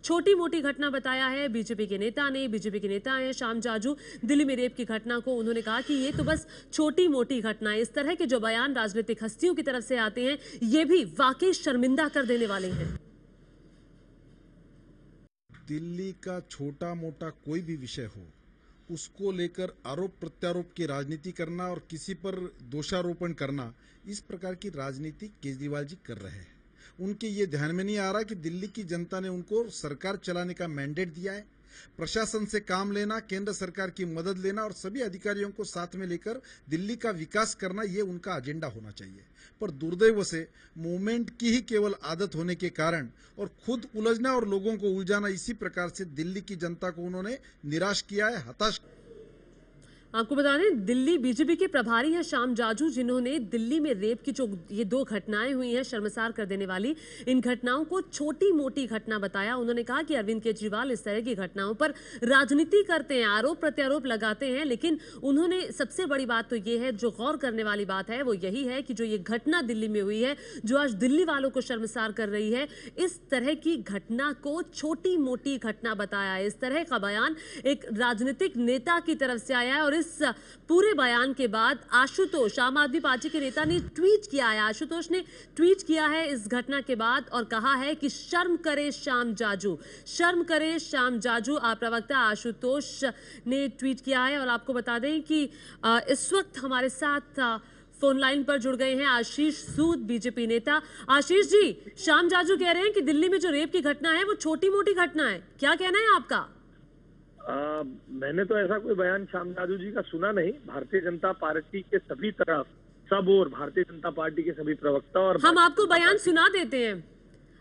छोटी मोटी घटना बताया है बीजेपी के नेता ने। बीजेपी के नेता हैं श्याम जाजू, दिल्ली में रेप की घटना को उन्होंने कहा कि ये तो बस छोटी मोटी घटना है। इस तरह के जो बयान राजनीतिक हस्तियों की तरफ से आते हैं ये भी वाकई शर्मिंदा कर देने वाले हैं। दिल्ली का छोटा मोटा कोई भी विषय हो, उसको लेकर आरोप प्रत्यारोप की राजनीति करना और किसी पर दोषारोपण करना, इस प्रकार की राजनीति केजरीवाल जी कर रहे हैं। उनके ये ध्यान में नहीं आ रहा कि दिल्ली की जनता ने उनको सरकार चलाने का मैंडेट दिया है। प्रशासन से काम लेना, केंद्र सरकार की मदद लेना और सभी अधिकारियों को साथ में लेकर दिल्ली का विकास करना, ये उनका एजेंडा होना चाहिए। पर दुर्दैव से मूवमेंट की ही केवल आदत होने के कारण और खुद उलझना और लोगों को उलझाना, इसी प्रकार से दिल्ली की जनता को उन्होंने निराश किया है, हताश। आपको बता दें दिल्ली बीजेपी के प्रभारी हैं श्याम जाजू, जिन्होंने दिल्ली में रेप की जो ये 2 घटनाएं हुई हैं शर्मसार कर देने वाली, इन घटनाओं को छोटी मोटी घटना बताया। उन्होंने कहा कि अरविंद केजरीवाल इस तरह की घटनाओं पर राजनीति करते हैं, आरोप प्रत्यारोप लगाते हैं, लेकिन उन्होंने सबसे बड़ी बात तो ये है, जो गौर करने वाली बात है वो यही है कि जो ये घटना दिल्ली में हुई है, जो आज दिल्ली वालों को शर्मसार कर रही है, इस तरह की घटना को छोटी मोटी घटना बताया है। इस तरह का बयान एक राजनीतिक नेता की तरफ से आया है और इस पूरे बयान के बाद आशुतोष, आम आदमी पार्टी के नेता ने ट्वीट किया है। आशुतोष ने ट्वीट किया है इस घटना के बाद और कहा है कि शर्म करे श्याम जाजू, शर्म करे श्याम जाजू। प्रवक्ता आशुतोष ने ट्वीट किया है और आपको बता दें कि इस वक्त हमारे साथ फोन लाइन पर जुड़ गए हैं आशीष सूद, बीजेपी नेता। आशीष जी, श्याम जाजू कह रहे हैं कि दिल्ली में जो रेप की घटना है वो छोटी मोटी घटना है, क्या कहना है आपका? मैंने तो ऐसा कोई बयान श्याम जाजू जी का सुना नहीं। भारतीय जनता पार्टी के सभी तरफ, सब और भारतीय जनता पार्टी के सभी प्रवक्ता और हम आपको बयान सुना देते हैं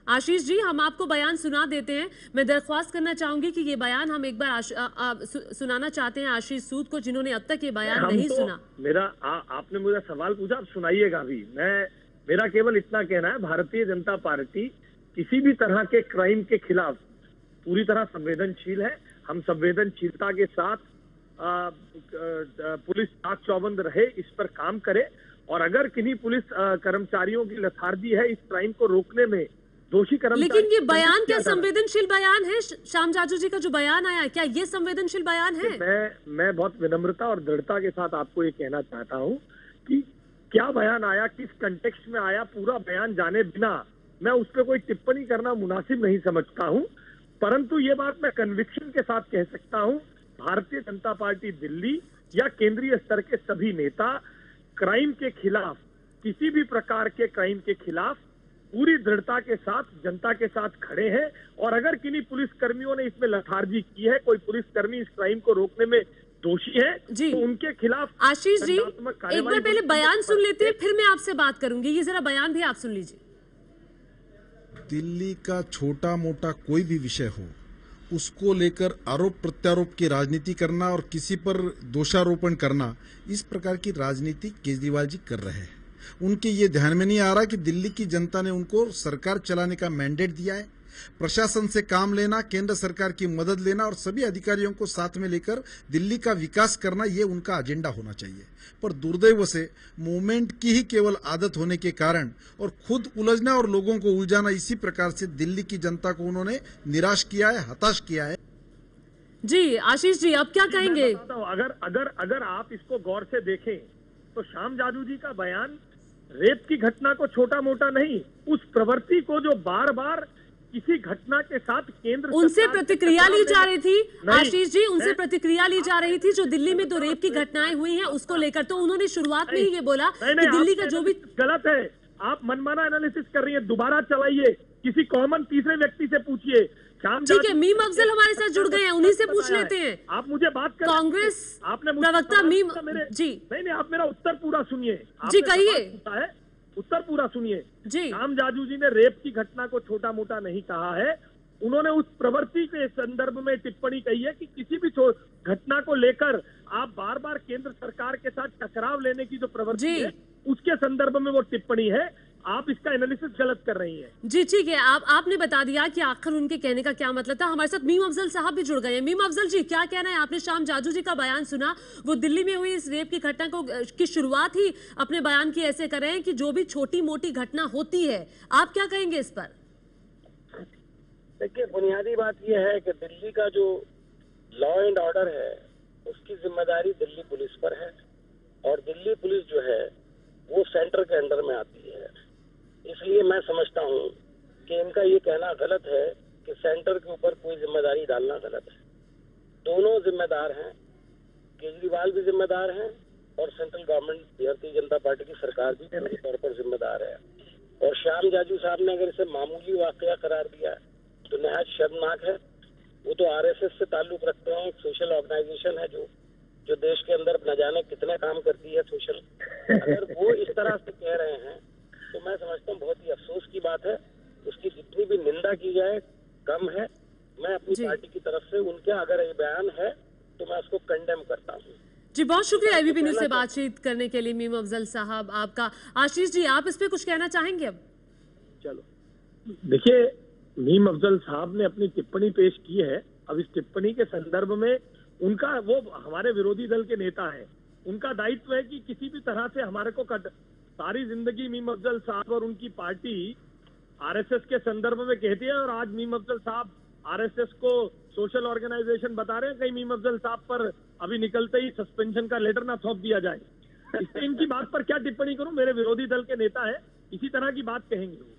आशीष जी, हम आपको बयान सुना देते हैं। मैं दरख्वास्त करना चाहूंगी कि ये बयान हम एक बार सुनाना चाहते हैं आशीष सूद को, जिन्होंने अब तक ये बयान नहीं सुना। आपने मुझे सवाल पूछा, आप सुनाइएगा भी। मेरा केवल इतना कहना है, भारतीय जनता पार्टी किसी भी तरह के क्राइम के खिलाफ पूरी तरह संवेदनशील है। हम संवेदनशीलता के साथ पुलिस चाक चौबंद रहे, इस पर काम करे, और अगर किन्हीं पुलिस कर्मचारियों की लथार्जी है इस क्राइम को रोकने में, दोषी कर्मचारी। लेकिन ये बयान क्या संवेदनशील बयान है? श्याम जाजू जी का जो बयान आया, क्या ये संवेदनशील बयान है? मैं बहुत विनम्रता और दृढ़ता के साथ आपको ये कहना चाहता हूँ कि क्या बयान आया, किस कंटेक्स्ट में आया, पूरा बयान जाने बिना मैं उस पर कोई टिप्पणी करना मुनासिब नहीं समझता हूँ। परंतु ये बात मैं कन्विक्शन के साथ कह सकता हूं, भारतीय जनता पार्टी दिल्ली या केंद्रीय स्तर के सभी नेता क्राइम के खिलाफ, किसी भी प्रकार के क्राइम के खिलाफ पूरी दृढ़ता के साथ जनता के साथ खड़े हैं। और अगर किन्हीं पुलिस कर्मियों ने इसमें लथार्जी की है, कोई पुलिसकर्मी इस क्राइम को रोकने में दोषी है, तो उनके खिलाफ। आशीष जी, एक बार पहले बयान सुन लेते हैं, फिर मैं आपसे बात करूंगी। ये जरा बयान भी आप सुन लीजिए। दिल्ली का छोटा मोटा कोई भी विषय हो, उसको लेकर आरोप प्रत्यारोप की राजनीति करना और किसी पर दोषारोपण करना, इस प्रकार की राजनीति केजरीवाल जी कर रहे हैं। उनके ये ध्यान में नहीं आ रहा कि दिल्ली की जनता ने उनको सरकार चलाने का मैंडेट दिया है। प्रशासन से काम लेना, केंद्र सरकार की मदद लेना और सभी अधिकारियों को साथ में लेकर दिल्ली का विकास करना, ये उनका एजेंडा होना चाहिए। पर दुर्दैव से मूवमेंट की ही केवल आदत होने के कारण और खुद उलझना और लोगों को उलझाना, इसी प्रकार से दिल्ली की जनता को उन्होंने निराश किया है, हताश किया है। जी आशीष जी, अब क्या कहेंगे? अगर आप इसको गौर से देखें तो श्याम जाजू जी का बयान रेप की घटना को छोटा मोटा नहीं, उस प्रवृत्ति को जो बार बार किसी घटना के साथ केंद्र उनसे प्रतिक्रिया ली जा रही थी। आशीष जी, उनसे प्रतिक्रिया ली जा रही थी जो दिल्ली में 2 रेप की घटनाएं हुई हैं उसको लेकर। तो उन्होंने शुरुआत में ही ये बोला कि दिल्ली का जो भी गलत है, आप मनमाना एनालिसिस कर रही है, दोबारा चलाइए, किसी कॉमन तीसरे व्यक्ति से पूछिए। ठीक है, मीम अफजल हमारे साथ जुड़ गए हैं, उन्हीं से पूछ लेते हैं। आप मुझे बात कर, कांग्रेस आपने प्रवक्ता मीम जी, नहीं, आप मेरा उत्तर पूरा सुनिए जी, कहिए। उत्तर पूरा सुनिए जी। श्याम जाजू जी ने रेप की घटना को छोटा मोटा नहीं कहा है। उन्होंने उस प्रवृत्ति के संदर्भ में टिप्पणी कही है कि किसी भी घटना को लेकर आप बार बार केंद्र सरकार के साथ टकराव लेने की जो प्रवृत्ति है, उसके संदर्भ में वो टिप्पणी है। आप इसका एनालिसिस गलत कर रही हैं। जी ठीक है, आपने बता दिया कि आखिर उनके कहने का क्या मतलब था। हमारे साथ मीम अफजल साहब भी जुड़ गए हैं। मीम अफजल जी, क्या कहना है? आपने श्याम जाजू जी का बयान सुना, वो दिल्ली में हुई इस रेप की घटना को की शुरुआत ही अपने बयान की ऐसे कर रहे हैं कि जो भी छोटी मोटी घटना होती है, आप क्या कहेंगे इस पर? देखिए, बुनियादी बात यह है कि दिल्ली का जो लॉ एंड ऑर्डर है उसकी जिम्मेदारी दिल्ली पुलिस पर है, और दिल्ली पुलिस जो है वो सेंटर के अंडर में आती है। इसलिए मैं समझता हूँ कि इनका ये कहना गलत है कि सेंटर के ऊपर कोई जिम्मेदारी डालना गलत है। दोनों जिम्मेदार हैं, केजरीवाल भी जिम्मेदार हैं और central government Bharatiya Janata party की सरकार भी पूरे तौर पर जिम्मेदार है। और श्याम जाजू साहब ने अगर इसे मामूली वाकया करार दिया तो नहायत शर्मनाक है। वो तो आरएसएस से ताल्लुक रखते हैं, एक सोशल ऑर्गेनाइजेशन है जो देश के अंदर न जाने कितने काम करती है सोशल। अगर वो इस तरह से कह रहे हैं तो मैं समझता हूँ बहुत ही अफसोस की बात है। उसकी जितनी भी निंदा की जाए कम है। मैं अपनी पार्टी की तरफ से उनका अगर ये बयान है तो मैं उसको कंडेम करता हूँ। जी, बहुत शुक्रिया एबीपी न्यूज से बातचीत करने के लिए मीम अफजल साहब आपका। आशीष जी, आप इस पे कुछ कहना चाहेंगे? अब चलो, देखिए, मीम अफजल साहब ने अपनी टिप्पणी पेश की है। अब इस टिप्पणी के संदर्भ में उनका, वो हमारे विरोधी दल के नेता है, उनका दायित्व है कि किसी भी तरह से हमारे को सारी जिंदगी मीम अफजल साहब और उनकी पार्टी आरएसएस के संदर्भ में कहती है, और आज मीम अफजल साहब आरएसएस को सोशल ऑर्गेनाइजेशन बता रहे हैं। कहीं मीम अफजल साहब पर अभी निकलते ही सस्पेंशन का लेटर ना थोप दिया जाए। इससे इनकी बात पर क्या टिप्पणी करूं? मेरे विरोधी दल के नेता है, इसी तरह की बात कहेंगे वो।